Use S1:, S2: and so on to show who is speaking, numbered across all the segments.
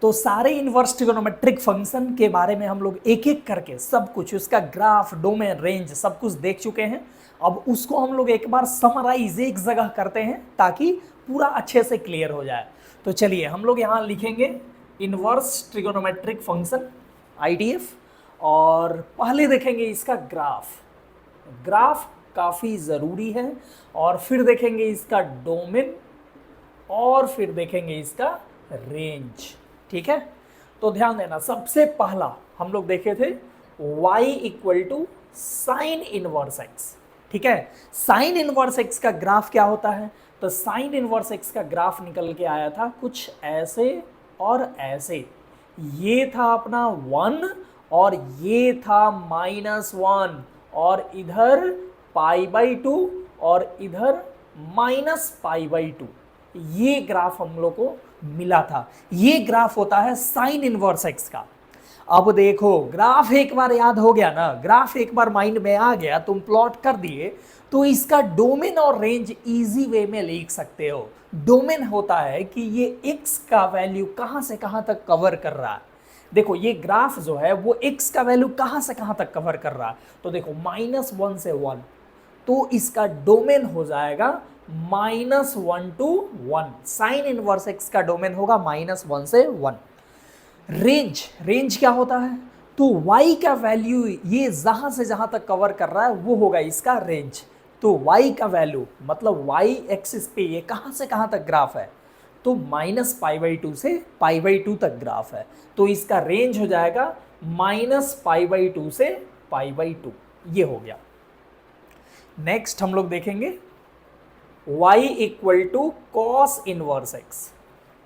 S1: तो सारे inverse trigonometric function के बारे में हम लोग एक एक करके सब कुछ, उसका ग्राफ, डोमेन, रेंज सब कुछ देख चुके हैं। अब उसको हम लोग एक बार समराइज एक जगह करते हैं ताकि पूरा अच्छे से क्लियर हो जाए। तो चलिए हम लोग यहाँ लिखेंगे इनवर्स ट्रिगोनोमेट्रिक फंक्शन ITF, और पहले देखेंगे इसका ग्राफ। ग्राफ काफ़ी ज़रूरी है, और फिर देखेंगे इसका डोमेन, और फिर देखेंगे इसका रेंज। ठीक है, तो ध्यान देना, सबसे पहला हम लोग देखे थे y equal to sine inverse x. ठीक है, साइन इनवर्स एक्स का ग्राफ क्या होता है? तो साइन इनवर्स एक्स का ग्राफ निकल के आया था कुछ ऐसे और ऐसे। ये था अपना 1 और ये था -1, और इधर π/2 और इधर -π/2। ये ग्राफ हम लोग को मिला था। ये ग्राफ होता है साइन इनवर्स एक्स का। अब देखो, ग्राफ एक बार याद हो गया ना, ग्राफ एक बार माइंड में आ गया, तुम प्लॉट कर दिए, तो इसका डोमेन और रेंज इजी वे में लिख सकते हो। डोमेन होता है कि ये x का वैल्यू कहां से कहां तक कवर कर रहा है। देखो ये ग्राफ जो है वो x का वैल्यू कहां से कहां तक कवर कर रहा है, तो देखो -1 से 1, तो इसका डोमेन हो जाएगा -1 to 1। साइन इनवर्स एक्स का डोमेन होगा -1 से 1। रेंज, रेंज क्या होता है? तो y का वैल्यू ये जहां से जहां तक कवर कर रहा है वो होगा इसका रेंज। तो y का वैल्यू मतलब y एक्सिस पे ये कहां से कहां तक ग्राफ है, तो -π/2 से π/2 तक ग्राफ है, तो इसका रेंज हो जाएगा -π/2 से π/2। ये हो गया। नेक्स्ट हम लोग देखेंगे y equal to cos inverse x.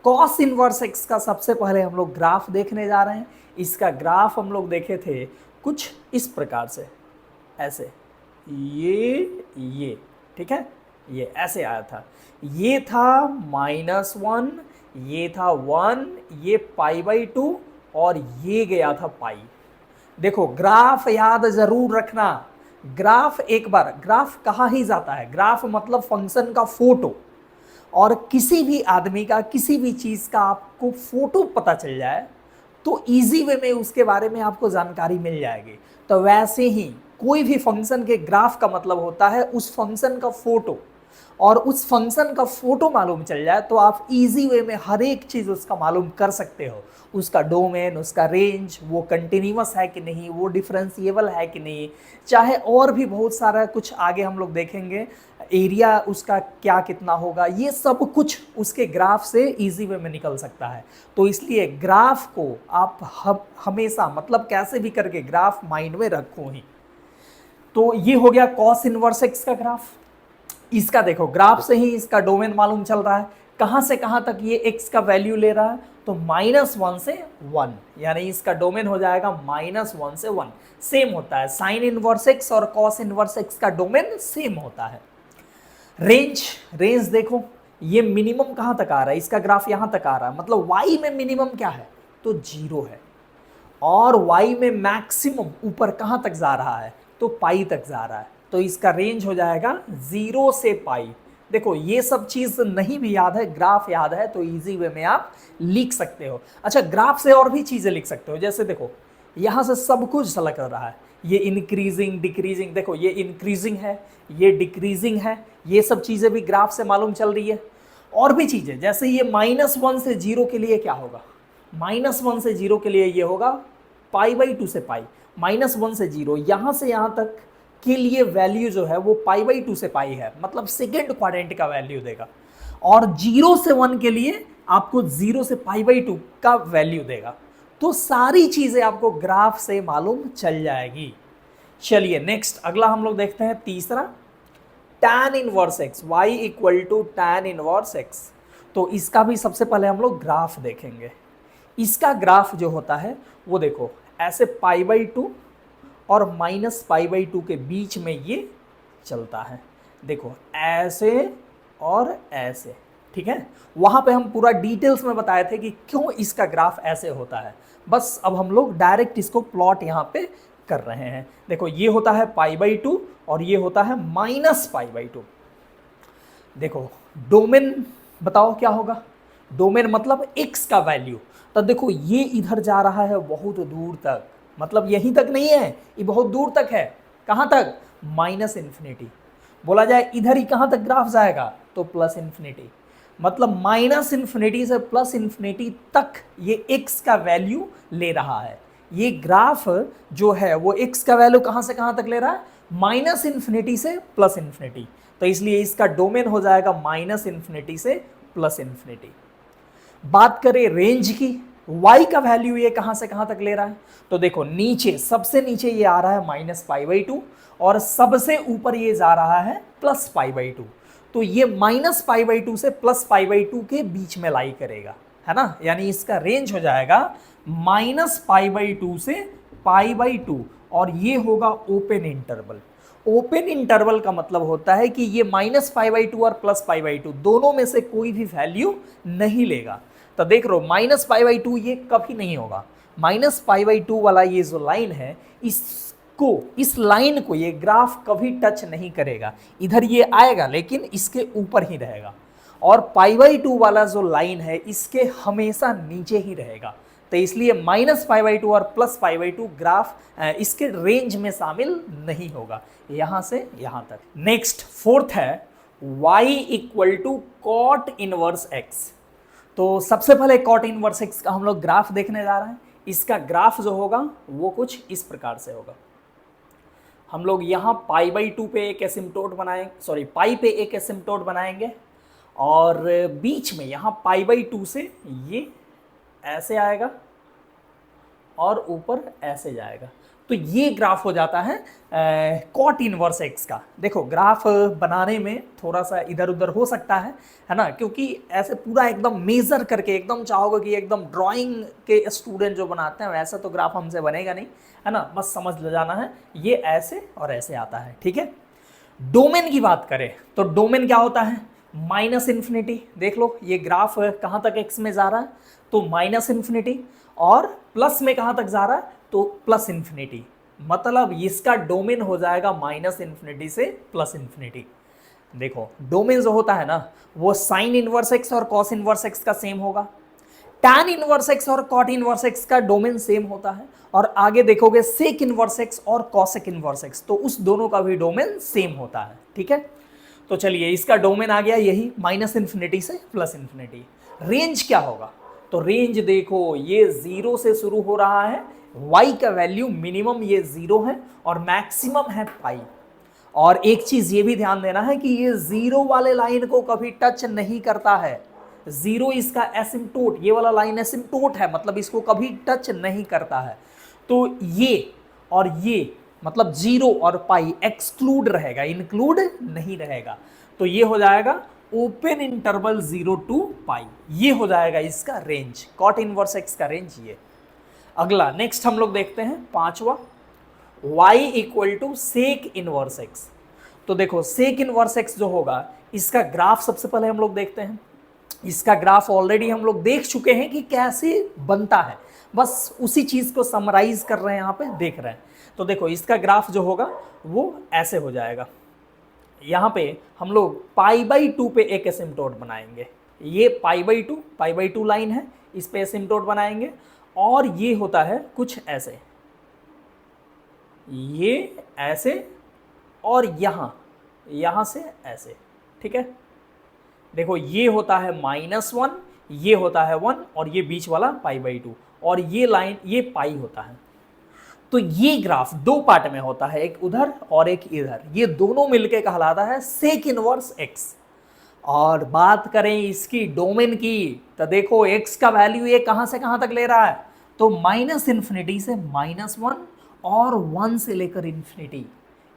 S1: Cos inverse x का सबसे पहले हम लोग ग्राफ देखने जा रहे हैं। इसका ग्राफ हम लोग देखे थे कुछ इस प्रकार से, ऐसे ये ठीक है, ये ऐसे आया था। ये था -1, ये था 1, ये π/2 और ये गया था पाई। देखो ग्राफ याद जरूर रखना, ग्राफ एक बार, ग्राफ कहा ही जाता है, ग्राफ मतलब फंक्शन का फोटो। और किसी भी आदमी का, किसी भी चीज का आपको फोटो पता चल जाए तो इजी वे में उसके बारे में आपको जानकारी मिल जाएगी। तो वैसे ही कोई भी फंक्शन के ग्राफ का मतलब होता है उस फंक्शन का फोटो, और उस फंक्शन का फोटो मालूम चल जाए तो आप इजी वे में हर एक चीज़ उसका मालूम कर सकते हो। उसका डोमेन, उसका रेंज, वो कंटिन्यूअस है कि नहीं, वो डिफरेंशिएबल है कि नहीं, चाहे और भी बहुत सारा कुछ आगे हम लोग देखेंगे, एरिया उसका क्या कितना होगा, ये सब कुछ उसके ग्राफ से इजी वे में निकल सकता है। तो इसलिए ग्राफ को आप हमेशा मतलब कैसे भी करके ग्राफ माइंड में रखो ही। तो ये हो गया कॉस इनवर्स एक्स का ग्राफ। इसका देखो ग्राफ से ही इसका डोमेन मालूम चल रहा है, कहां से कहां तक ये x का वैल्यू ले रहा है, तो -1 से 1, यानी इसका डोमेन हो जाएगा -1 से 1। सेम होता है, साइन इनवर्स एक्स और कॉस इनवर्स एक्स का डोमेन सेम होता है। रेंज, रेंज देखो ये मिनिमम कहां तक आ रहा है, इसका ग्राफ यहां तक आ रहा है, मतलब y में मिनिमम क्या है, तो 0 है, और y में मैक्सिमम ऊपर कहां तक जा रहा है, तो पाई तक जा रहा है, तो इसका रेंज हो जाएगा 0 से पाई। देखो ये सब चीज़ नहीं भी याद है, ग्राफ याद है तो इजी वे में आप लिख सकते हो। अच्छा, ग्राफ से और भी चीज़ें लिख सकते हो, जैसे देखो यहाँ से सब कुछ सेलेक्ट कर रहा है, ये इंक्रीजिंग डिक्रीजिंग, देखो ये इंक्रीजिंग है, ये डिक्रीजिंग है, ये सब चीज़ें भी ग्राफ से मालूम चल रही है। और भी चीज़ें जैसे ये -1 से 0 के लिए क्या होगा, -1 से 0 के लिए ये होगा π/2 से पाई, -1 से 0 यहाँ से यहाँ तक के लिए वैल्यू जो है वो π/2 से पाई है, मतलब सेकेंड क्वाड्रेंट का वैल्यू देगा। और 0 से 1 के लिए आपको 0 से π/2 का वैल्यू देगा। तो सारी चीजें आपको ग्राफ से मालूम चल जाएगी। चलिए नेक्स्ट अगला हम लोग देखते हैं तीसरा, tan inverse x, y equal to tan inverse x. तो इसका भी सबसे पहले हम लोग ग्राफ देखेंगे। इसका ग्राफ जो होता है वो देखो ऐसे π/2 और -π/2 के बीच में ये चलता है, देखो ऐसे और ऐसे, ठीक है। वहाँ पे हम पूरा डिटेल्स में बताए थे कि क्यों इसका ग्राफ ऐसे होता है, बस अब हम लोग डायरेक्ट इसको प्लॉट यहाँ पे कर रहे हैं। देखो ये होता है π/2 और ये होता है -π/2। देखो डोमेन बताओ क्या होगा, डोमेन मतलब x का वैल्यू। तो देखो ये इधर जा रहा है बहुत दूर तक, मतलब यहीं तक नहीं है, ये बहुत दूर तक है। कहाँ तक? Minus infinity. बोला जाए इधर ही कहाँ तक ग्राफ जाएगा, तो प्लस इन्फिनिटी। मतलब माइनस इन्फिनिटी से प्लस इन्फिनिटी तक ये x का वैल्यू ले रहा है। ये ग्राफ जो है वो x का वैल्यू कहाँ से कहाँ तक ले रहा है? माइनस इन्फिनिटी से प्लस इन्फिनिटी। तो इसलिए इसका डोमेन हो जाएगा माइनस इन्फिनिटी से प्लस इन्फिनिटी। बात करें रेंज की, y का वैल्यू ये कहां से कहां तक ले रहा है, तो देखो नीचे, सबसे नीचे ये आ रहा है -π/2 और सबसे ऊपर ये जा रहा है +π/2। तो ये -π/2 से +π/2 के बीच में लाई करेगा, है ना। यानी इसका रेंज हो जाएगा -π/2 से π/2 और ये होगा ओपन इंटरवल। ओपन इंटरवल का मतलब होता है कि ये -π/2 और +π/2 दोनों में से कोई भी वैल्यू नहीं लेगा। तो देख रहे हो -π/2 ये कभी नहीं होगा। -π/2 वाला ये जो लाइन है, इस लाइन को ये ग्राफ कभी टच नहीं करेगा। इधर ये आएगा लेकिन इसके ऊपर ही रहेगा। और π/2 वाला जो लाइन है इसके हमेशा नीचे ही रहेगा। तो इसलिए -π/2 और +π/2 ग्राफ इसके रेंज में शामिल नहीं होगा, यहां से यहां तक। नेक्स्ट फोर्थ है y = cot इनवर्स x। तो सबसे पहले cot इनवर्स x का हम लोग ग्राफ देखने जा रहे हैं। इसका ग्राफ जो होगा वो कुछ इस प्रकार से होगा। हम लोग यहाँ π/2 पे एक एसिम्प्टोट बनाएंगे, सॉरी पाई पे एक एसिम्प्टोट बनाएंगे और बीच में यहाँ π/2 से ये ऐसे आएगा और ऊपर ऐसे जाएगा। तो ये ग्राफ हो जाता है कॉट इनवर्स x का। देखो ग्राफ बनाने में थोड़ा सा इधर उधर हो सकता है ना, क्योंकि ऐसे पूरा एकदम मेजर करके एकदम चाहोगे कि एकदम ड्राइंग के स्टूडेंट जो बनाते हैं वैसा तो ग्राफ हमसे बनेगा नहीं, है ना। बस समझ ले जाना है, ये ऐसे और ऐसे आता है, ठीक है। डोमेन की बात करें तो डोमेन क्या होता है? -इन्फिनिटी। देख लो ये ग्राफ कहाँ तक x में जा रहा है, तो -इन्फिनिटी, और प्लस में कहाँ तक जा रहा है, तो +इन्फिनिटी। मतलब इसका डोमेन हो जाएगा -इन्फिनिटी से +इन्फिनिटी। देखो डोमेन जो होता है ना वो साइन इनवर्स x और कॉस इनवर्स x का सेम होगा। टैन इनवर्स x और कॉट इनवर्स x का डोमेन सेम होता है। और आगे देखोगे सेक इनवर्स x और कॉसेक इनवर्स x, तो उस दोनों का भी डोमेन सेम होता है, ठीक है। तो चलिए इसका डोमेन आ गया यही -इन्फिनिटी से +इन्फिनिटी। रेंज क्या होगा? तो रेंज देखो ये 0 से शुरू हो रहा है, y का वैल्यू मिनिमम ये 0 है और मैक्सिमम है पाई। और एक चीज ये भी ध्यान देना है कि ये 0 वाले लाइन को कभी टच नहीं करता है। 0 इसका एसिम्प्टोट, ये वाला लाइन एसिम्प्टोट है, मतलब इसको कभी टच नहीं करता है। तो ये और ये मतलब 0 और पाई एक्सक्लूड रहेगा, इंक्लूड नहीं रहेगा। तो ये हो जाएगा ओपन इंटरवल 0 to पाई। ये हो जाएगा इसका रेंज, कॉट इनवर्स x का रेंज ये। अगला नेक्स्ट हम लोग देखते हैं पांचवा, y = सेक इनवर्स x। तो देखो सेक इनवर्स x जो होगा इसका ग्राफ सबसे पहले हम लोग देखते हैं। इसका ग्राफ ऑलरेडी हम लोग देख चुके हैं कि कैसे बनता है, बस उसी चीज को समराइज कर रहे हैं, यहाँ पे देख रहे हैं। तो देखो इसका ग्राफ जो होगा वो ऐसे हो जाएगा। यहाँ पे हम लोग π/2 पे एक एसिम्प्टोट बनाएंगे। ये π/2 लाइन है, इस पे एसिम्प्टोट बनाएंगे और ये होता है कुछ ऐसे, ये ऐसे और यहाँ से ऐसे, ठीक है। देखो ये होता है -1, ये होता है 1 और ये बीच वाला π/2 और ये लाइन ये पाई होता है। तो ये ग्राफ दो पार्ट में होता है, एक उधर और एक इधर। ये दोनों मिलके कहलाता है सेक इनवर्स x। और बात करें इसकी डोमेन की तो देखो x का वैल्यू ये कहां से कहां तक ले रहा है, तो -इन्फिनिटी से -1 और 1 से लेकर इन्फिनिटी।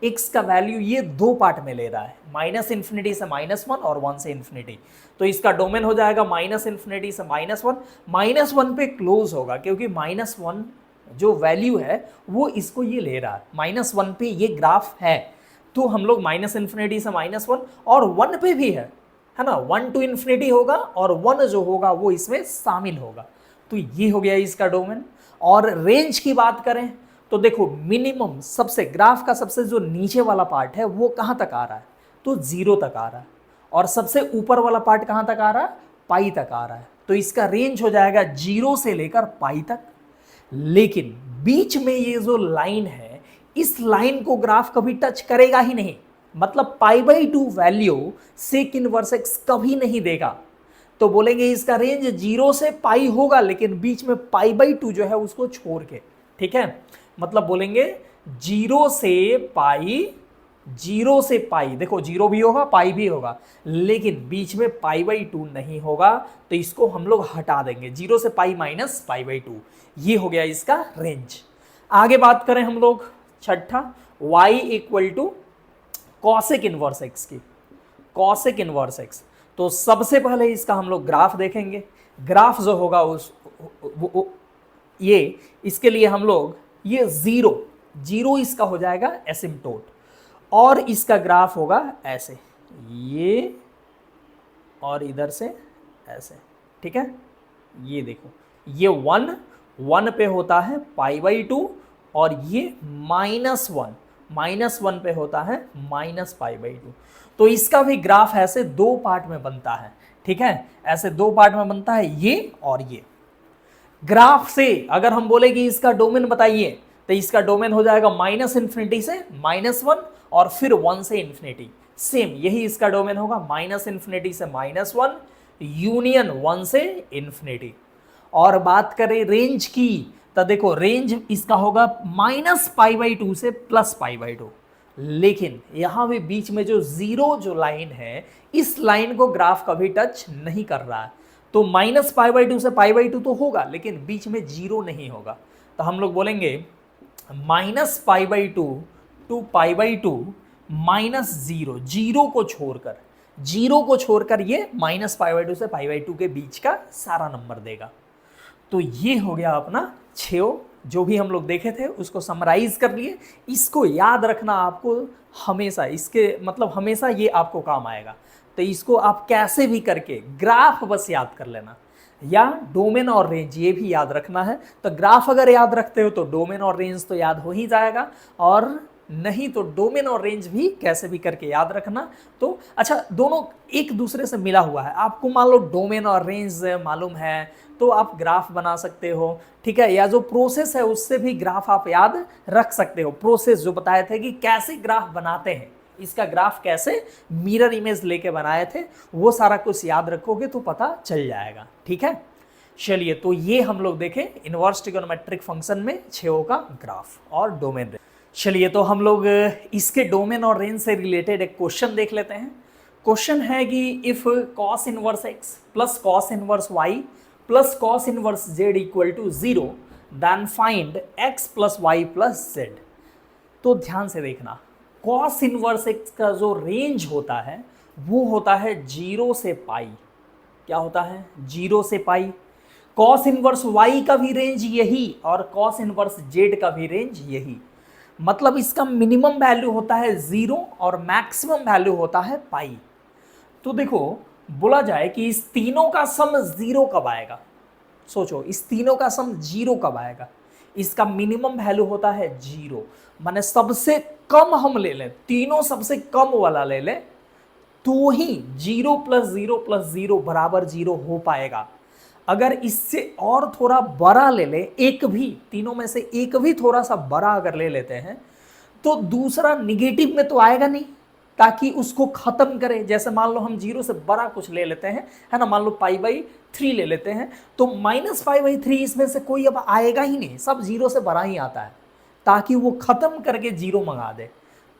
S1: x का वैल्यू ये दो पार्ट में ले रहा है, -इन्फिनिटी से -1 और 1 से इन्फिनिटी। तो इसका डोमेन हो जाएगा -इन्फिनिटी से -1। -1 पे क्लोज होगा क्योंकि -1 जो वैल्यू है वो इसको ये ले रहा है, -1 पे ये ग्राफ है। तो हम लोग -इन्फिनिटी से -1 और 1 पे भी है ना, 1 to इन्फिनिटी होगा और 1 जो होगा वो इसमें शामिल होगा। तो ये हो गया इसका डोमेन। और रेंज की बात करें तो देखो मिनिमम सबसे ग्राफ का सबसे जो नीचे वाला पार्ट है वो कहाँ तक आ रहा है, तो 0 तक आ रहा है। और सबसे ऊपर वाला पार्ट कहाँ तक आ रहा है, पाई तक आ रहा है। तो इसका रेंज हो जाएगा 0 से लेकर पाई तक। लेकिन बीच में ये जो लाइन है, इस लाइन को ग्राफ कभी टच करेगा ही नहीं, मतलब π/2 वैल्यू सेक इनवर्स x कभी नहीं देगा। तो बोलेंगे इसका रेंज 0 से पाई होगा, लेकिन बीच में π/2 जो है उसको छोड़ के, ठीक है। मतलब बोलेंगे 0 से पाई, देखो 0 भी होगा पाई भी होगा, लेकिन बीच में π/2 नहीं होगा, तो इसको हम लोग हटा देंगे, 0 से पाई माइनस π/2। ये हो गया इसका रेंज। आगे बात करें हम लोग छठा, y equal to cosec inverse x की, कॉसेक इनवर्स x। तो सबसे पहले इसका हम लोग ग्राफ देखेंगे। ग्राफ जो होगा ये इसके लिए हम लोग ये 0 इसका हो जाएगा एसिम्प्टोट, और इसका ग्राफ होगा ऐसे, ये और इधर से ऐसे, ठीक है। ये देखो ये 1 पे होता है π/2, और ये -1 पे होता है -π/2। तो इसका भी ग्राफ ऐसे दो पार्ट में बनता है, ठीक है, ऐसे दो पार्ट में बनता है, ये और ये। ग्राफ से अगर हम बोले कि इसका डोमेन बताइए, तो इसका डोमेन हो जाएगा -∞ से -1 और फिर 1 से ∞। सेम यही इसका डोमेन होगा, -∞ से -1 यूनियन 1 से ∞। और बात करें रेंज की, तो देखो रेंज इसका होगा -π/2 से +π/2। लेकिन यहां भी बीच में जो 0 जो लाइन है, इस लाइन को ग्राफ कभी टच नहीं कर रहा है। तो -π/2 से π/2 तो होगा, लेकिन बीच में 0 नहीं होगा। तो हम लोग बोलेंगे -π/2 टू π/2 -0, 0 को छोड़कर ये -π/2 से π/2 के बीच का सारा नंबर देगा। तो ये हो गया अपना 6, जो भी हम लोग देखे थे उसको समराइज कर लिए। इसको याद रखना आपको हमेशा, इसके मतलब हमेशा ये आपको काम आएगा। तो इसको आप कैसे भी करके ग्राफ बस याद कर लेना, या डोमेन और रेंज ये भी याद रखना है। तो ग्राफ अगर याद रखते हो तो डोमेन और रेंज तो याद हो ही जाएगा, और नहीं तो डोमेन और रेंज भी कैसे भी करके याद रखना। तो अच्छा, दोनों एक दूसरे से मिला हुआ है। आपको मान लो डोमेन और रेंज मालूम है तो आप ग्राफ बना सकते हो, ठीक है, या जो प्रोसेस है उससे भी ग्राफ आप याद रख सकते हो। प्रोसेस जो बताए थे कि कैसे ग्राफ बनाते हैं, इसका ग्राफ कैसे मिरर इमेज लेके बनाए थे, वो सारा कुछ याद रखोगे तो पता चल जाएगा, ठीक है। चलिए, तो ये हम लोग देखें इनवर्स ट्रिगोनोमेट्रिक फंक्शन में 6 का ग्राफ और डोमेन रेंज। चलिए, तो हम लोग इसके डोमेन और रेंज से रिलेटेड एक क्वेश्चन देख लेते हैं। क्वेश्चन है कि if cos inverse x plus cos inverse y plus cos inverse z equal to 0, then find x plus y plus z। तो ध्यान से देखना, cos इनवर्स x का जो रेंज होता है वो होता है 0 से पाई। क्या होता है? 0 से पाई। cos इनवर्स y का भी रेंज यही, और cos इनवर्स z का भी रेंज यही। मतलब इसका मिनिमम वैल्यू होता है 0 और मैक्सिमम वैल्यू होता है पाई। तो देखो, बोला जाए कि इस तीनों का सम 0 कब आएगा। सोचो, इस तीनों का सम 0 कब आएगा। इसका मिनिमम वैल्यू होता है 0, माने सबसे कम हम ले लें, तीनों सबसे कम वाला ले लें, तो ही 0 + 0 + 0 बराबर 0 हो पाएगा। अगर इससे और थोड़ा बड़ा ले ले, एक भी, तीनों में से एक भी थोड़ा सा बड़ा अगर ले लेते हैं, तो दूसरा निगेटिव में तो आएगा नहीं, ताकि उसको खत्म करे। जैसे मान लो हम 0 से बड़ा कुछ ले लेते हैं, है ना, मान लो π/3 ले लेते हैं, तो -π/3 इसमें से कोई अब आएगा ही नहीं, सब 0 से बड़ा ही आता है, ताकि वो खत्म करके 0 मंगा दे।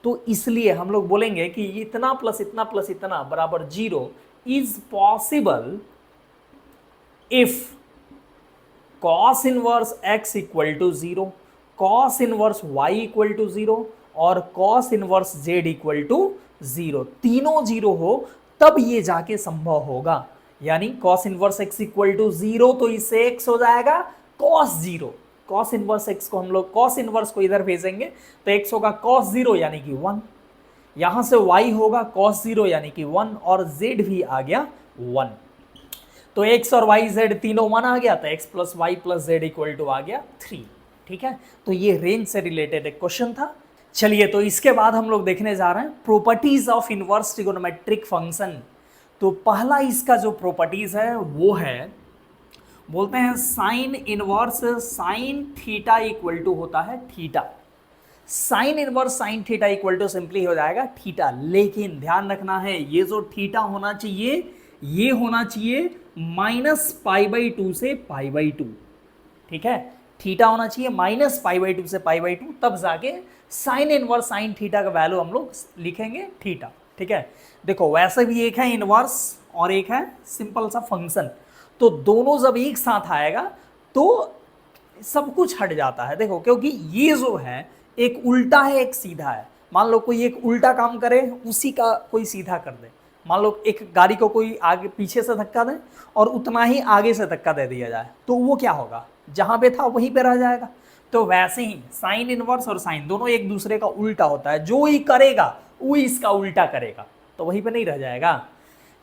S1: तो इसलिए हम लोग बोलेंगे कि इतना प्लस इतना प्लस इतना बराबर 0 is possible if cos inverse x equal to 0, cos inverse y equal to 0 और cos inverse z equal to 0, तीनों 0 हो तब ये जाके संभव होगा। यानी cos inverse x equal to 0, तो इससे x हो जाएगा cos 0। cos इनवर्स x को हम लोग cos इनवर्स को इधर भेजेंगे तो x होगा cos 0 यानी कि 1, यहां से y होगा cos 0 यानी कि 1, और z भी आ गया 1। तो x और y z तीनों 1 आ गया, तो x plus y plus z equal to आ गया 3। ठीक है, तो ये रेंज से रिलेटेड एक क्वेश्चन था। चलिए, तो इसके बाद हम लोग देखने जा रहे हैं properties of inverse trigonometric function. तो पहला इसका जो प्रॉपर्टीज है वो है बोलते हैं sine inverse sine theta equal to होता है theta. Sine inverse sine theta equal to simply हो जाएगा थीटा, लेकिन ध्यान रखना है ये जो थीटा होना चाहिए ये होना चाहिए -π/2 से π/2। ठीक है, थीटा होना चाहिए -π/2 से π/2, तब जाके साइन इनवर्स साइन थीटा का वैल्यू हम लोग लिखेंगे थीटा। ठीक है, देखो वैसे भी एक है इनवर्स और एक है सिंपल सा फंक्शन, तो दोनों जब एक साथ आएगा तो सब कुछ हट जाता है। देखो क्योंकि ये जो है एक उल्टा है एक सीधा है। मान लो कोई एक उल्टा काम करे उसी का कोई सीधा कर दे। मान लो एक गाड़ी को कोई आगे पीछे से धक्का दे और उतना ही आगे से धक्का दे दिया जाए, तो वो क्या होगा, जहां पे था वहीं पे रह जाएगा। तो वैसे ही साइन इनवर्स और साइन दोनों एक दूसरे का उल्टा होता है, जो ही करेगा वो इसका उल्टा करेगा, तो वहीं पे नहीं रह जाएगा।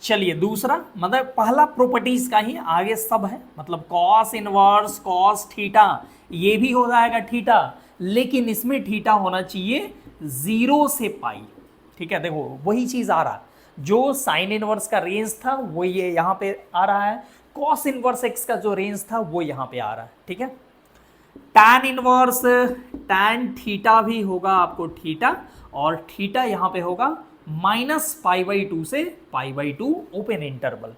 S1: चलिए दूसरा, मतलब पहला प्रॉपर्टीज का ही आगे सब है, मतलब कॉस इनवर्स कॉस थीटा ये भी हो जाएगा थीटा, लेकिन इसमें थीटा होना चाहिए 0 से पाई। ठीक है, देखो वही चीज आ रहा है, जो साइन इनवर्स का रेंज था वो ये यहाँ पे आ रहा है, कॉस इनवर्स एक्स का जो रेंज था वो यहाँ पे आ रहा है। ठीक है, टैन इनवर्स टैन थीटा भी होगा आपको थीटा, और थीटा यहाँ पे होगा -π/2 से π/2 open interval.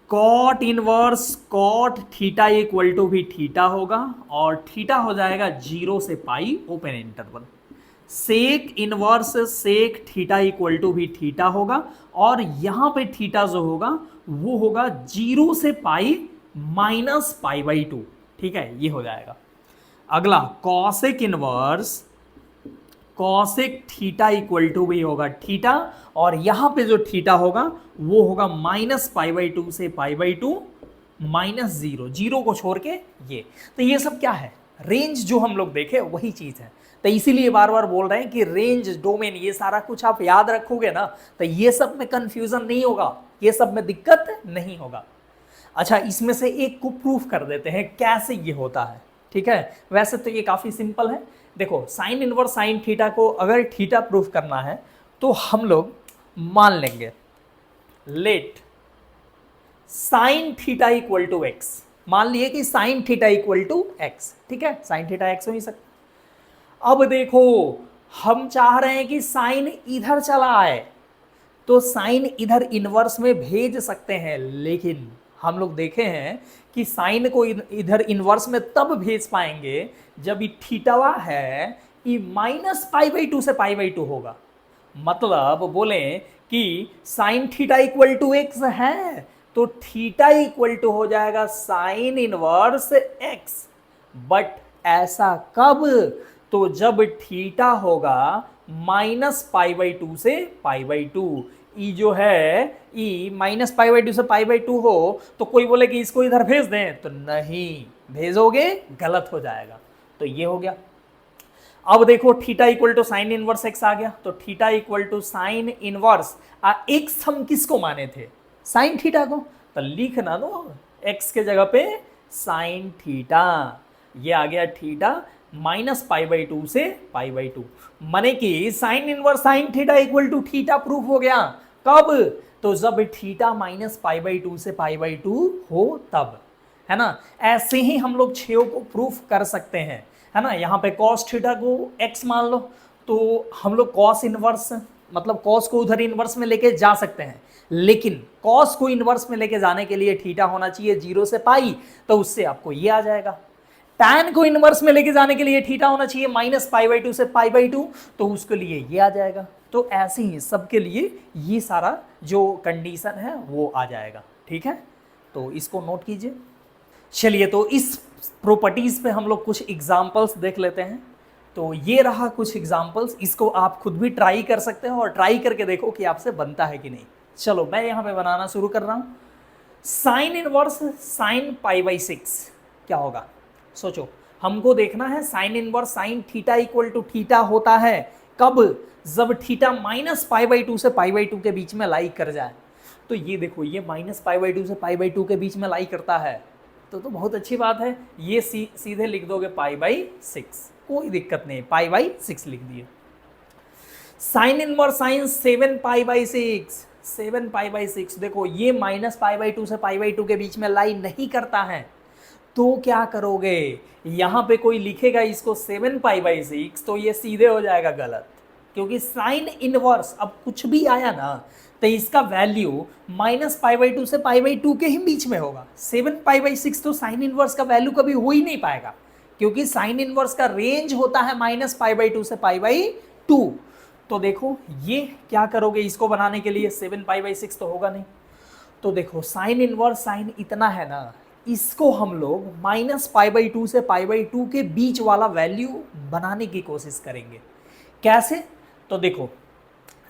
S1: Cot inverse cot theta equal to भी थीटा होगा, और थीटा हो जाएगा 0 से pi open interval. Sec inverse sec theta equal to भी थीटा होगा, और यहां पे थीटा जो होगा वो होगा 0 से पाई -π/2। ठीक है, ये हो जाएगा। अगला cosec inverse cosec theta equal to भी होगा थीटा, और यहां पे जो थीटा होगा वो होगा -π/2 से π/2 -0, 0 को छोड़ के ये। तो ये सब क्या है, रेंज जो हम लोग देखे वही चीज है। तो इसीलिए बार बार बोल रहे हैं कि रेंज डोमेन ये सारा कुछ आप याद रखोगे ना, तो ये सब में कंफ्यूजन नहीं होगा, ये सब में दिक्कत नहीं होगा। अच्छा, इसमें से एक को प्रूफ कर देते हैं कैसे ये होता है। ठीक है, वैसे तो ये काफी सिंपल है। देखो साइन इनवर्स साइन थीटा को अगर थीटा प्रूफ करना है तो हम लोग मान लेंगे let sine theta equal to x. मान लिए कि sine theta equal to x. ठीक है, साइन थीटा एक्स हो ही सकता। अब देखो हम चाह रहे हैं कि साइन इधर चला आए, तो साइन इधर इनवर्स में भेज सकते हैं, लेकिन हम लोग देखे हैं कि साइन को इधर इनवर्स में तब भेज पाएंगे जब ये थीटावा है ये -π/2 से π/2 होगा। मतलब बोले कि sine theta equal to x है तो थीटा इक्वल टू हो जाएगा साइन इनवर्स एक्स। बट ऐसा कब, तो जब थीटा होगा -π/2 से π/2। ई जो है ई -π/2 से π/2 हो तो कोई बोले कि इसको इधर भेज दें, तो नहीं भेजोगे, गलत हो जाएगा। तो ये हो गया। अब देखो theta equal to sine inverse x आ गया, तो theta equal to sine inverse x हम किसको माने थे, साइन थीटा को, तो लिखना दो एक्स के जगह पे साइन थीटा। ये आ गया थीटा -π/2 से π/2, माने कि sine inverse sine theta equal to theta proof हो गया। कब, तो जब थीटा -π/2 से π/2 हो तब, है ना। ऐसे ही हम लोग 6 को प्रूफ कर सकते हैं, है ना। यहाँ पे कॉस थीटा को x मान लो, तो हम लोग कॉस इनवर्स मतलब कॉस को उधर इनवर्स में लेके जा सकते हैं, लेकिन कॉस को इनवर्स में लेके जाने के लिए थीटा होना चाहिए 0 से पाई, तो उससे आपको ये आ जाएगा। टैन को इनवर्स में लेके जाने के लिए थीटा होना चाहिए -π/2 से π/2, तो उसके लिए ये आ जाएगा। तो ऐसे ही सबके लिए ये सारा जो कंडीशन है वो आ जाएगा। ठीक है, तो इसको नोट कीजिए। चलिए, तो इस प्रॉपर्टीज पे हम लोग कुछ एग्जांपल्स देख लेते हैं। तो ये रहा कुछ एग्जांपल्स, इसको आप खुद भी ट्राई कर सकते हैं और ट्राई करके देखो कि आपसे बनता है कि नहीं। चलो मैं यहाँ पे बनाना शुरू कर रहा हूँ। साइन इनवर्स साइन π/6 क्या होगा, सोचो। हमको देखना है sine inverse sine theta equal to theta होता है कब, जब थीटा -π/2 से π/2 के बीच में लाई कर जाए। तो ये देखो ये -π/2 से π/2 के बीच में लाई करता है, तो बहुत अच्छी बात है। ये सीधे लिख दोगे π/6, कोई दिक्कत नहीं, π/6 लिख दिए। Sine inverse sine 7π/6 7 pi by 6, देखो ये माइनस पाई बाई 2 से पाई बाई 2 के बीच में लाई नहीं करता है, तो क्या करोगे, यहां पे कोई लिखेगा इसको 7 पाई बाई 6 तो ये सीधे हो जाएगा गलत, क्योंकि साइन इनवर्स अब कुछ भी आया ना तो इसका वैल्यू माइनस पाई बाई 2 से पाई बाई 2 के ही बीच में होगा। 7 पाई बाई 6 तो साइन इनवर्स का वैल्यू कभी हो ही नहीं पाएगा, क्योंकि साइन इनवर्स का रेंज होता है माइनस पाई बाई 2 से पाई बाई 2। तो देखो ये क्या करोगे इसको बनाने के लिए, 7 पाई बाई 6 तो होगा नहीं, तो देखो साइन इनवर्स साइन इतना है ना, इसको हम लोग माइनस पाई बाई 2 से पाई बाई 2 के बीच वाला वैल्यू बनाने की कोशिश करेंगे। कैसे, तो देखो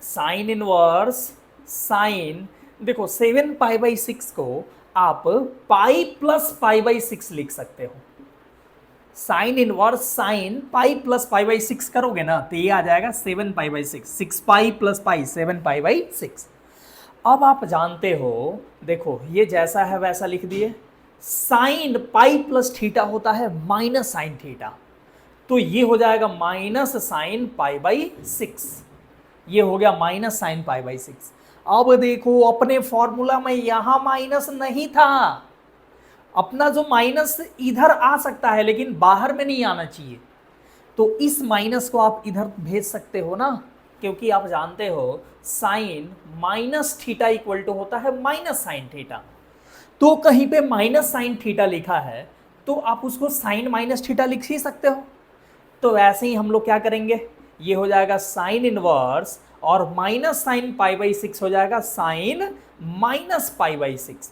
S1: साइन इनवर्स साइन, देखो 7 पाई बाई 6 को आप पाई प्लस पाई बाई 6 लिख सकते हो। Sign inverse sine pi plus pi by 6 करोगे ना तो ये आ जाएगा 7 pi by 6, 6 pi plus pi 7 pi by 6। अब आप जानते हो, देखो ये जैसा है वैसा लिख दिए, साइन पाई प्लस थीटा होता है माइनस साइन थीटा, तो ये हो जाएगा माइनस साइन पाई बाई 6, ये हो गया माइनस साइन पाई बाई 6। अब देखो अपने फॉर्मूला में यहां माइनस नहीं था, अपना जो माइनस इधर आ सकता है लेकिन बाहर में नहीं आना चाहिए, तो इस माइनस को आप इधर भेज सकते हो ना, क्योंकि आप जानते हो sine minus theta equal to होता है माइनस साइन थीटा, तो कहीं पे माइनस साइन थीटा लिखा है तो आप उसको साइन माइनस थीटा लिख ही सकते हो। तो ऐसे ही हम लोग क्या करेंगे, ये हो जाएगा साइन इनवर्स और माइनस साइन पाई बाई 6 हो जाएगा साइन माइनस पाई बाई 6।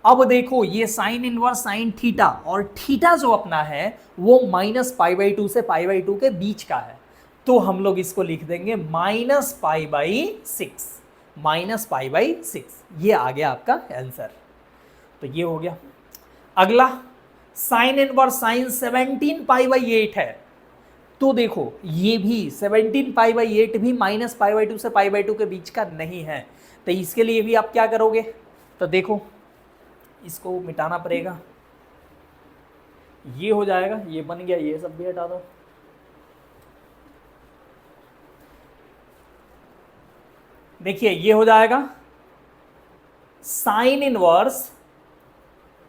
S1: अब देखो ये साइन इनवर्स साइन थीटा, और थीटा जो अपना है वो माइनस पाई बाई 2 से पाई बाई 2 के बीच का है, तो हम लोग इसको लिख देंगे minus pi by 6, minus pi by 6, ये आ गया आपका आंसर। तो ये हो गया। अगला sign inverse sign 17 pi by 8 है, तो देखो ये भी 17 पाई बाई 8 भी माइनस पाई बाई 2 से पाई बाई 2 के बीच का नहीं है, तो इसके लिए भी आप क्या करोगे, तो देखो इसको मिटाना पड़ेगा, ये हो जाएगा, ये बन गया, ये सब भी हटा दो, देखिए ये हो जाएगा साइन इनवर्स,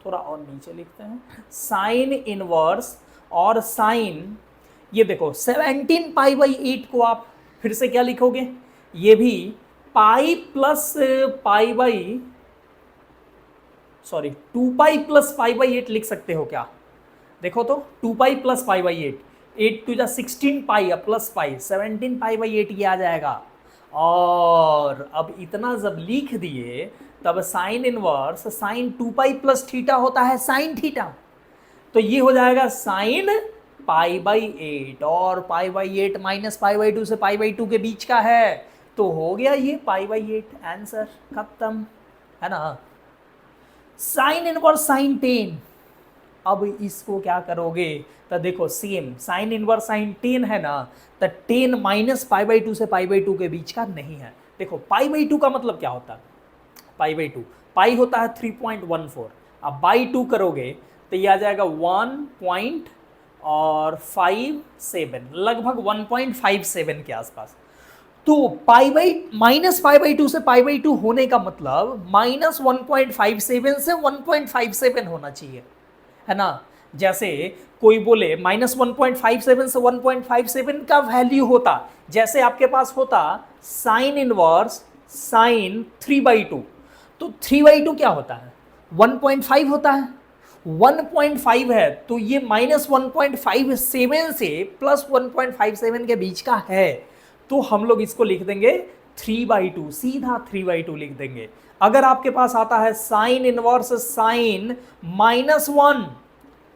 S1: थोड़ा और नीचे लिखते हैं, साइन इनवर्स और साइन, ये देखो 17 पाई बाई 8 को आप फिर से क्या लिखोगे, ये भी pi plus pi by, sorry 2 pi plus pi by 8 लिख सकते हो क्या, देखो तो 2 पाई प्लस पाई बाई 8, 8 टू जा 16 पाई प्लस पाई 17 पाई बाई 8 ये आ जाएगा। और अब इतना जब लिख दिए तब sign inverse sign 2 pi plus theta होता है साइन थीटा, तो ये हो जाएगा साइन पाई बाई 8, और पाई बाई 8 माइनस पाई बाई 2 से पाई बाई 2 के बीच का है, तो हो गया ये पाई बाई 8, आंसर खत्म, है ना। साइन इनवर्स साइन 10, अब इसको क्या करोगे, तो देखो सेम साइन इनवर्स साइन 10 है ना, तो 10 माइनस पाई बाई 2 से पाई बाई 2 के बीच का नहीं है। देखो पाई बाई 2 का मतलब क्या होता है, पाई बाई 2 पाई होता है 3.14, अब बाई 2 करोगे तो ये आ जाएगा 1.57, लगभग 1.57 के आसपास। तो pi by minus pi by 2 से पाई बाई 2 होने का मतलब माइनस 1.57 से 1.57 होना चाहिए, है ना। जैसे कोई बोले माइनस 1.57 से 1.57 का वैल्यू होता, जैसे आपके पास होता साइन इनवर्स साइन 3/2, तो 3/2 क्या होता है, 1.5 होता है, 1.5 है, तो ये माइनस 1.57 से प्लस 1.57 के बीच का है, तो हम लोग इसको लिख देंगे 3/2, सीधा 3/2 लिख देंगे। अगर आपके पास आता है sine inverse sign -1,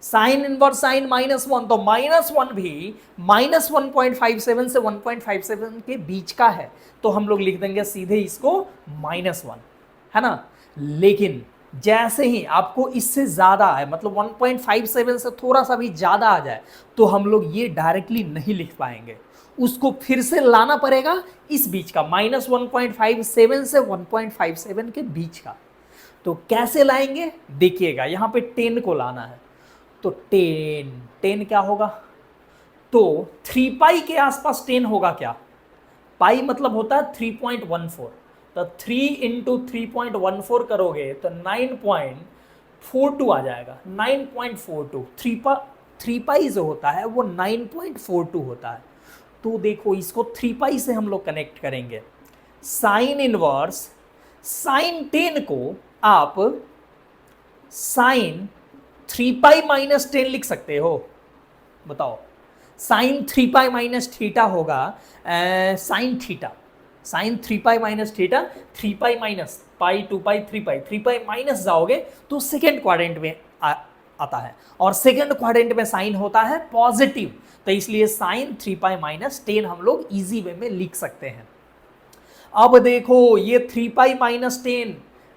S1: sign inverse sign -1, तो -1 भी माइनस 1.57 से 1.57 के बीच का है, तो हम लोग लिख देंगे सीधे इसको -1, है ना। लेकिन जैसे ही आपको इससे ज़्यादा है, मतलब 1.57 से थोड़ा सा भी ज़्यादा आ जाए, तो हम लोग ये डायरेक्टली नहीं लिख पाएंगे, उसको फिर से लाना पड़ेगा इस बीच का, -1.57 से 1.57 के बीच का। तो कैसे लाएंगे देखिएगा, यहाँ पे 10 को लाना है, तो 10 क्या होगा, तो 3 पाई के आसपास 10 होगा क्या, पाई मतलब होता है 3.14, तो तो 3 इंटू 3.14 करोगे तो 9.42 आ जाएगा। 9.42 थ्री पाई जो होता है वो 9.42 होता है। तो देखो इसको 3 पाई से हम लोग कनेक्ट करेंगे। साइन इनवर्स साइन 10 को आप साइन 3 पाई माइनस 10 लिख सकते हो। बताओ, साइन 3 पाई माइनस थीटा होगा sine theta, sine 3 pi minus theta, 3 pi minus pi 2 pi 3 pi, 3 pi minus जाओगे तो सेकेंड क्वाड्रेंट में आता है, और सेकेंड क्वाड्रेंट में साइन होता है पॉजिटिव, तो इसलिए साइन 3 पाई माइनस 10 हम लोग इजी वे में लिख सकते हैं। अब देखो ये 3 पाई माइनस 10,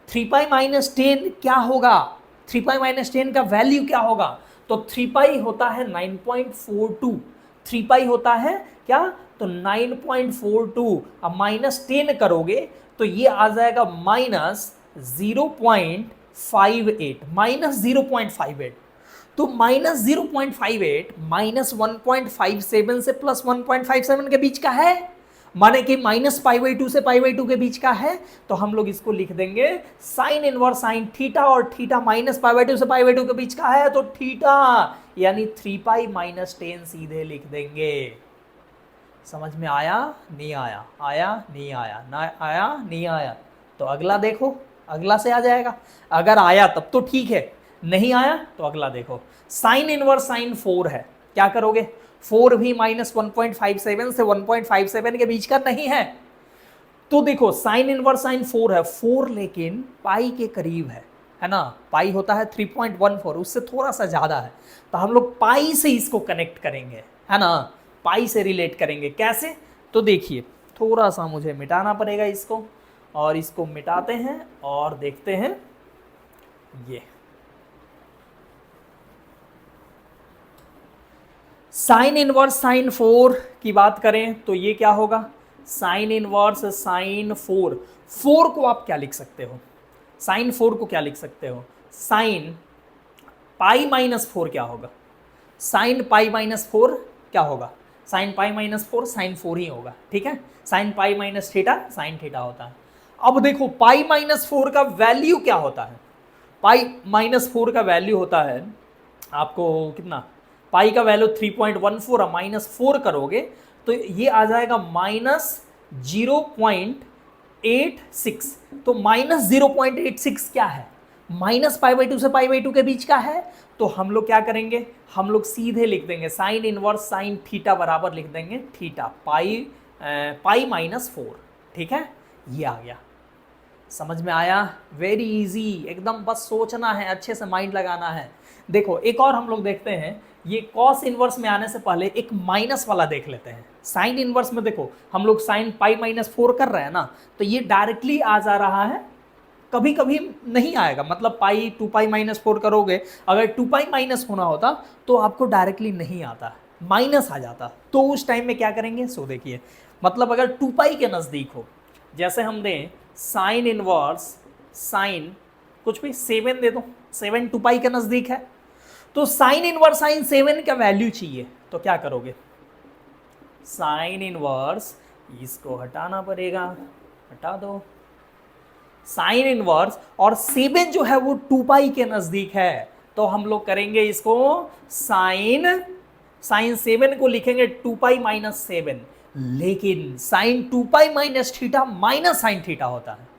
S1: 3 पाई माइनस 10 क्या होगा, 3 पाई माइनस 10 का वैल्यू क्या होगा, तो 3 पाई होता है 9.42, 3 पाई होता है क्या, तो 9.42, अब माइनस 10 करोगे तो ये आ जाएगा माइनस 0.58, माइनस 0.58, तो माइनस 0.58 माइनस 1.57 से प्लस 1.57 के बीच का है, माने कि माइनस π/2 से π/2 के बीच का है, तो हम लोग इसको लिख देंगे साइन इनवर्स साइन थीटा, और थीटा माइनस π/2 से π/2 के बीच का है, तो थीटा यानी 3 पाई माइनस 10 सीधे लिख देंगे। समझ में आया नहीं आया, आया नहीं आया, ना आया नहीं आया, तो अगला देखो, अगला से आ जाएगा, अगर आया तब तो ठीक है, नहीं आया तो अगला देखो। साइन इनवर्स साइन 4 है, क्या करोगे, 4 भी माइनस 1.57 से 1.57 के बीच का नहीं है, तो देखो साइन इनवर्स साइन 4 है, 4 लेकिन पाई के करीब है ना, पाई होता है 3.14, उससे थोड़ा सा ज़्यादा है, तो हम लोग पाई से इसको कनेक्ट करेंगे, है ना, पाई से रिलेट करेंगे। कैसे, तो देखिए थोड़ा सा मुझे मिटाना पड़ेगा इसको, और इसको मिटाते हैं और देखते हैं। ये साइन इनवर्स साइन 4 की बात करें तो ये क्या होगा, साइन इनवर्स साइन 4, 4 को आप क्या लिख सकते हो, साइन 4 को क्या लिख सकते हो, साइन पाई माइनस 4 क्या होगा, साइन पाई माइनस 4 क्या होगा, साइन पाई माइनस 4 साइन 4 ही होगा, ठीक है, sine pi minus theta sine theta होता है। अब देखो पाई माइनस 4 का वैल्यू क्या होता है, पाई माइनस 4 का वैल्यू होता है आपको कितना, पाई का वैल्यू 3.14, माइनस 4 करोगे तो ये आ जाएगा माइनस 0.86, तो माइनस 0.86 क्या है, माइनस π/2 से π/2 के बीच का है, तो हम लोग क्या करेंगे, हम लोग सीधे लिख देंगे साइन इनवर्स साइन थीटा बराबर लिख देंगे थीटा पाई माइनस 4, ठीक है, ये आ गया। समझ में आया, वेरी इजी, एकदम बस सोचना है, अच्छे से माइंड लगाना है। देखो एक और हम लोग देखते हैं, ये कॉस इनवर्स में आने से पहले एक माइनस वाला देख लेते हैं। साइन इनवर्स में देखो हम लोग साइन पाई माइनस 4 कर रहे हैं ना, तो ये डायरेक्टली आ जा रहा है, कभी कभी नहीं आएगा, मतलब पाई 2 पाई माइनस 4 करोगे, अगर 2 पाई माइनस होना होता तो आपको डायरेक्टली नहीं आता, माइनस आ जाता, तो उस टाइम में क्या करेंगे, सो देखिए, मतलब अगर 2 पाई के नज़दीक हो, जैसे हम दें साइन इनवर्स साइन कुछ भी 7 दे दो, 7 2 पाई के नज़दीक है, तो साइन इनवर्स साइन 7 का वैल्यू चाहिए, तो क्या करोगे, साइन इनवर्स, इसको हटाना पड़ेगा, हटा दो, साइन इनवर्स और 7 जो है वो 2 पाई के नज़दीक है, तो हम लोग करेंगे इसको साइन 7 को लिखेंगे 2 पाई माइनस 7, लेकिन sine 2 pi minus theta minus sine theta होता है,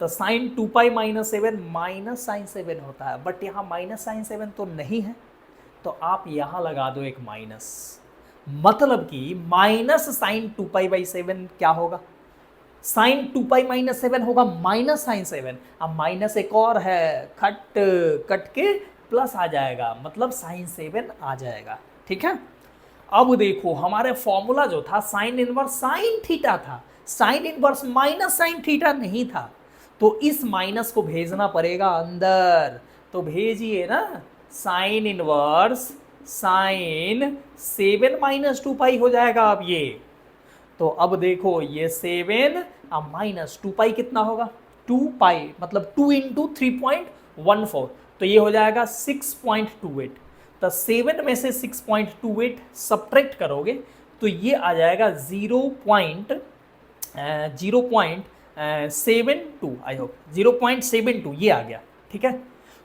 S1: तो sine 2 pi minus 7 minus sine 7 होता है, बट यहाँ माइनस साइन 7 तो नहीं है, तो आप यहाँ लगा दो एक माइनस, मतलब कि माइनस साइन 2 पाई बाई 7 क्या होगा, साइन 2 पाई माइनस 7 होगा माइनस साइन 7, अब माइनस एक और है, कट के प्लस आ जाएगा, मतलब साइन 7 आ जाएगा, ठीक है। अब देखो हमारे फॉर्मूला जो था साइन इनवर्स साइन थीटा था, sine inverse minus sine theta नहीं था, तो इस माइनस को भेजना पड़ेगा अंदर, तो भेजिए ना, साइन इनवर्स साइन 7 माइनस 2 पाई हो जाएगा अब ये, तो अब देखो ये 7 अब माइनस 2 पाई कितना होगा, 2 पाई मतलब 2 इंटू 3.14, तो ये हो जाएगा 6.28, तो 7 में से 6.28 सब्ट्रैक्ट करोगे तो ये आ जाएगा 0.0 0.72 आई होप 0.72 ये आ गया, ठीक है।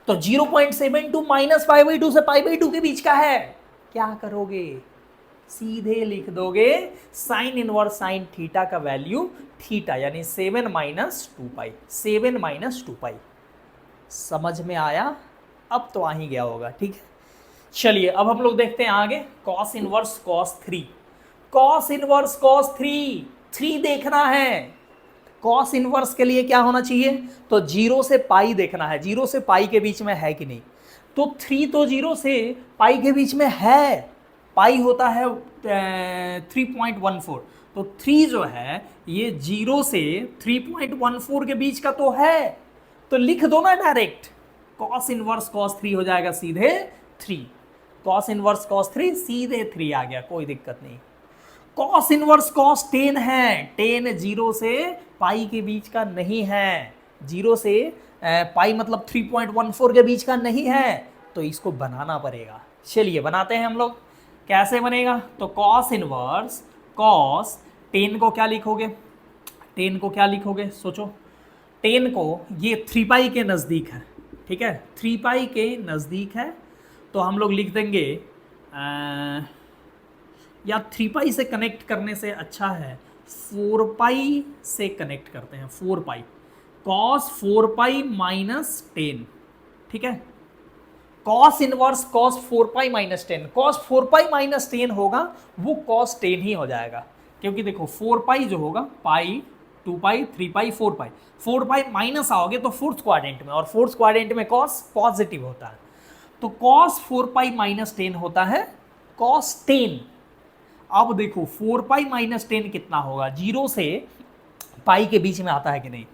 S1: तो 0.72 माइनस π/2 से π/2 के बीच का है, क्या करोगे, सीधे लिख दोगे साइन इनवर्स साइन थीटा का वैल्यू थीटा, यानी 7 माइनस 2π, 7 माइनस 2π। समझ में आया? अब तो आ ही गया होगा, ठीक है। चलिए अब हम लोग देखते हैं आगे, cos inverse cos 3, cos inverse cos 3 देखना है। कॉस इनवर्स के लिए क्या होना चाहिए, तो 0 से पाई देखना है, 0 से पाई के बीच में है कि नहीं। तो 3 तो 0 से पाई के बीच में है, पाई होता है 3.14, तो 3 जो है ये 0 से 3.14 के बीच का तो है, तो लिख दो ना डायरेक्ट, कॉस इनवर्स कॉस 3 हो जाएगा सीधे 3, कॉस इनवर्स कॉस 3 सीधे 3 आ गया, कोई दिक्कत नहीं। कॉस इनवर्स कॉस 10 है, 10 0 से पाई के बीच का नहीं है, 0 से पाई मतलब 3.14 के बीच का नहीं है, तो इसको बनाना पड़ेगा। चलिए बनाते हैं हम लोग, कैसे बनेगा, तो कॉस इनवर्स कॉस 10 को क्या लिखोगे, 10 को क्या लिखोगे सोचो, 10 को ये 3 पाई के नज़दीक है, ठीक है, 3 पाई के नज़दीक है, तो हम लोग लिख देंगे या 3 पाई से कनेक्ट करने से अच्छा है 4 पाई से कनेक्ट करते हैं, 4 पाई, कॉस 4 पाई माइनस 10, ठीक है। Cos inverse cos 4 pi minus 10, cos 4 pi minus 10 होगा वो कॉस 10 ही हो जाएगा, क्योंकि देखो 4 पाई जो होगा पाई 2 पाई 3 पाई 4 पाई, 4 पाई माइनस आओगे तो फोर्थ क्वाड्रेंट में, और फोर्थ क्वाड्रेंट में कॉस पॉजिटिव होता है, तो कॉस 4 पाई माइनस 10 होता है कॉस 10। अब देखो 4 पाई माइनस 10 कितना होगा, 0 से पाई के बीच में आता है कि नहीं,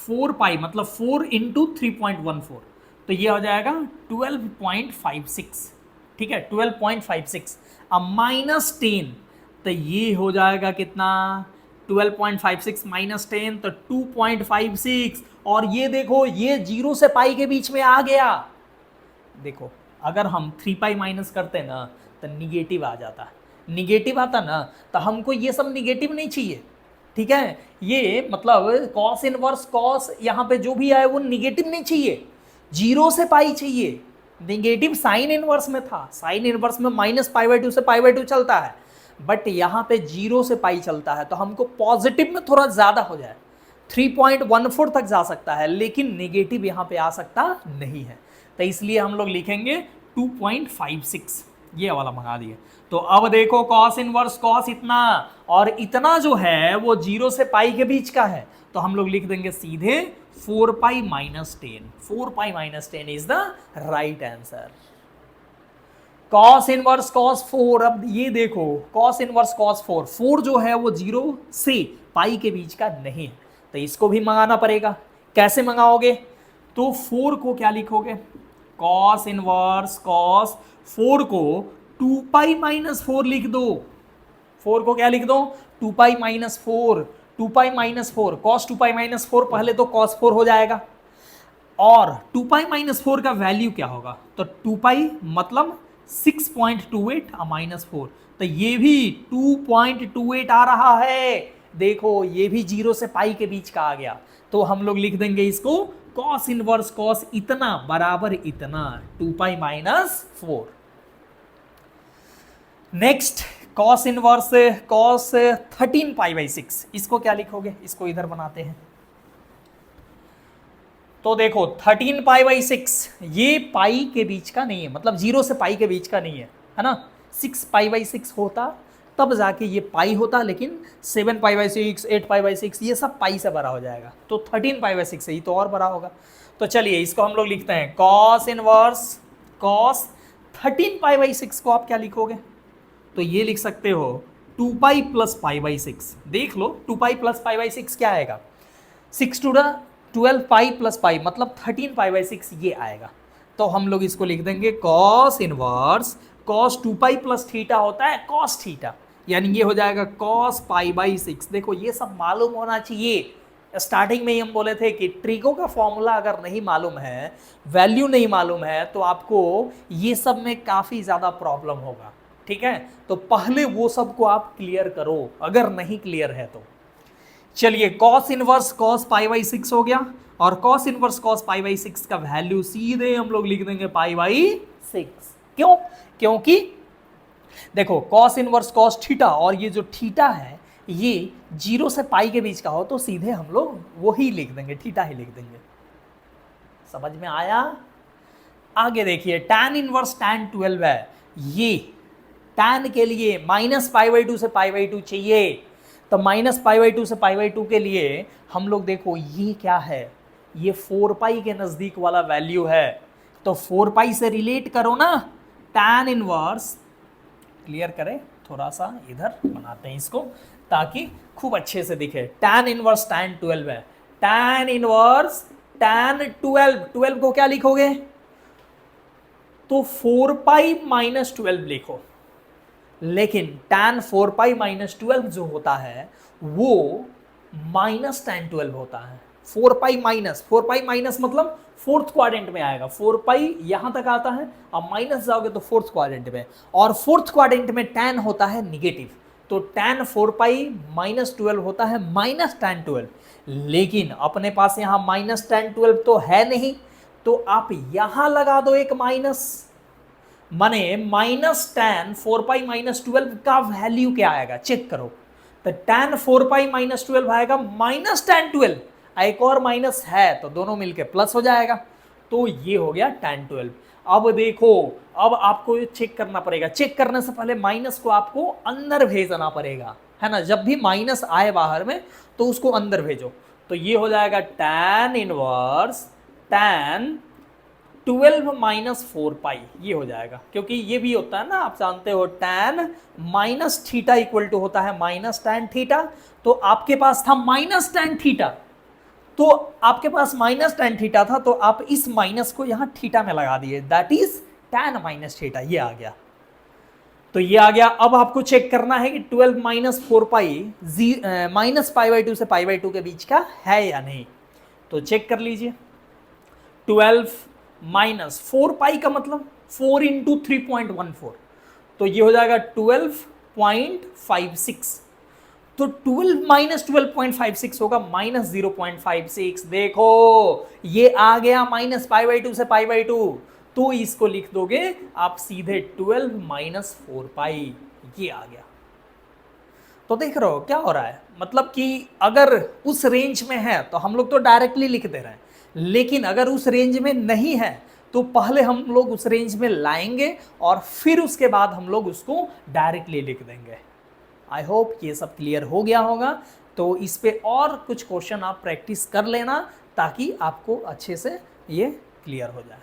S1: 4 पाई मतलब 4 इंटू 3.14, तो ये हो जाएगा 12.56, ठीक है, 12.56। अब माइनस 10, तो ये हो जाएगा कितना, 12.56 माइनस 10 तो 2.56, और ये देखो ये 0 से पाई के बीच में आ गया। देखो अगर हम 3 पाई माइनस करते ना तो निगेटिव आ जाता, निगेटिव आता ना तो हमको ये सब निगेटिव नहीं चाहिए, ठीक है, ये मतलब कॉस इनवर्स कॉस यहाँ पे जो भी आए वो निगेटिव नहीं चाहिए, 0 से पाई चाहिए, निगेटिव साइन इनवर्स में था, साइन इनवर्स में माइनस π/2 से π/2 चलता है, बट यहाँ पे 0 से पाई चलता है, तो हमको पॉजिटिव में थोड़ा ज़्यादा हो जाए, 3.14 तक जा सकता है, लेकिन नेगेटिव यहाँ पे आ सकता नहीं है, तो इसलिए हम लोग लिखेंगे 2.56, ये वाला मंगा दिए। तो अब देखो कॉस इनवर्स कॉस इतना, और इतना जो है वो 0 से पाई के बीच का है, तो हम लोग लिख देंगे सीधे 4 pi minus 10, 4 pi minus 10 is the right answer. Cos inverse cos 4, अब ये देखो कॉस इनवर्स कॉस 4, 4 जो है वो 0 से पाई के बीच का नहीं है, तो इसको भी मंगाना पड़ेगा। कैसे मंगाओगे, तो 4 को क्या लिखोगे, कॉस इनवर्स कॉस 4 को 2 पाई माइनस 4 लिख दो, 4 को क्या लिख दो 2 pi minus 4, 2 pi minus 4, cos 2 pi minus 4 पहले तो कॉस 4 हो जाएगा, और 2 पाई माइनस 4 का वैल्यू क्या होगा, तो 2 पाई मतलब 6.28 माइनस 4, तो ये भी 2.28 आ रहा है, देखो ये भी 0 से पाई के बीच का आ गया, तो हम लोग लिख देंगे इसको कॉस इनवर्स कॉस इतना बराबर इतना 2 pi minus 4। Next cos inverse cos 13 पाई/6, इसको क्या लिखोगे, इसको इधर बनाते हैं, तो देखो 13 पाई/6 ये पाई के बीच का नहीं है, मतलब 0 से पाई के बीच का नहीं है ना, 6 पाई/6 होता तब जाके ये पाई होता, लेकिन 7 पाई/6 8 पाई/6 ये सब पाई से बड़ा हो जाएगा, तो 13 पाई/6 है, ये तो और बड़ा होगा। तो चलिए इसको हम लोग लिखते हैं कॉस इनवर्स कॉस 13 पाई/6 को आप क्या लिखोगे, तो ये लिख सकते हो 2 पाई प्लस पाई/6, देख लो 2 पाई प्लस पाई/6 क्या आएगा, 6 टू 12 पाई प्लस पाई मतलब 13 पाई/6 ये आएगा, तो हम लोग इसको लिख देंगे cos inverse cos 2 pi plus theta होता है कॉस थीटा, यानी ये हो जाएगा कॉस पाई/6। देखो ये सब मालूम होना चाहिए, स्टार्टिंग में ही हम बोले थे कि ट्रिगो का फॉर्मूला अगर नहीं मालूम है, वैल्यू नहीं मालूम है, तो आपको ये सब में काफ़ी ज़्यादा प्रॉब्लम होगा, ठीक है, तो पहले वो सब को आप क्लियर करो अगर नहीं क्लियर है तो। चलिए cos inverse cos pi by 6 हो गया, और cos inverse cos pi by 6 का वैल्यू सीधे हम लोग लिख देंगे पाई बाई 6। क्यों? क्योंकि देखो कॉस इनवर्स कॉस थीटा, और ये जो थीटा है ये 0 से पाई के बीच का हो तो सीधे हम लोग वही लिख देंगे, थीटा ही लिख देंगे। समझ में आया? आगे देखिए tan इनवर्स tan 12 है, ये tan के लिए माइनस पाई बाई 2 से पाई बाई 2 चाहिए, तो माइनस पाई बाई 2 से पाई बाई 2 के लिए हम लोग देखो ये क्या है, ये 4 पाई के नजदीक वाला वैल्यू है, तो 4 पाई से रिलेट करो ना। tan इनवर्स, क्लियर करें थोड़ा सा, इधर बनाते हैं इसको ताकि खूब अच्छे से दिखे। tan इनवर्स tan 12 है, tan इनवर्स tan 12 को क्या लिखोगे? तो 4 पाई माइनस 12 लिखो, लेकिन tan 4 पाई माइनस 12 जो होता है वो माइनस tan 12 होता है। 4 पाई माइनस मतलब फोर्थ क्वाड्रेंट में आएगा, 4 पाई यहां तक आता है, अब माइनस जाओगे तो फोर्थ क्वाड्रेंट में, और फोर्थ क्वाड्रेंट में tan होता है निगेटिव, तो tan 4 पाई माइनस 12 होता है माइनस tan 12। लेकिन अपने पास यहां माइनस tan 12 तो है नहीं, तो आप यहां लगा दो एक माइनस, माने माइनस tan 4 पाई माइनस 12 का वैल्यू क्या आएगा चेक करो, तो tan 4 पाई माइनस 12 आएगा माइनस tan 12, एक और माइनस है तो दोनों मिलके प्लस हो जाएगा, तो ये हो गया tan 12। अब देखो, अब आपको चेक करना पड़ेगा, चेक करने से पहले माइनस को आपको अंदर भेजना पड़ेगा, है ना, जब भी माइनस आए बाहर में तो उसको अंदर भेजो, तो ये हो जाएगा tan इनवर्स tan 12 माइनस 4 पाई, ये हो जाएगा, क्योंकि ये भी होता है ना, आप जानते हो tan minus theta equal to होता है माइनस tan थीटा, तो आपके पास था माइनस tan थीटा, तो आपके पास माइनस tan थीटा था, तो आप इस माइनस को यहां थीटा में लगा दिए, that is tan minus theta, ये आ गया, तो ये आ गया। अब आपको चेक करना है कि 12 minus 4 pi minus pi by 2 से पाई बाई 2 के बीच का है या नहीं, तो चेक कर लीजिए। 12 माइनस 4 पाई का मतलब 4 इंटू 3.14, तो ये हो जाएगा 12.56, तो 12 माइनस 12.56 होगा माइनस 0.56। देखो ये आ गया माइनस पाई बाई 2 से पाई बाई 2, तो इसको लिख दोगे आप सीधे 12 माइनस 4 पाई, ये आ गया। तो देख रहे हो क्या हो रहा है, मतलब कि अगर उस रेंज में है तो हम लोग तो डायरेक्टली लिख दे रहे हैं, लेकिन अगर उस रेंज में नहीं है तो पहले हम लोग उस रेंज में लाएंगे और फिर उसके बाद हम लोग उसको डायरेक्टली लिख देंगे। आई होप ये सब क्लियर हो गया होगा, तो इस पे और कुछ क्वेश्चन आप प्रैक्टिस कर लेना ताकि आपको अच्छे से ये क्लियर हो जाए।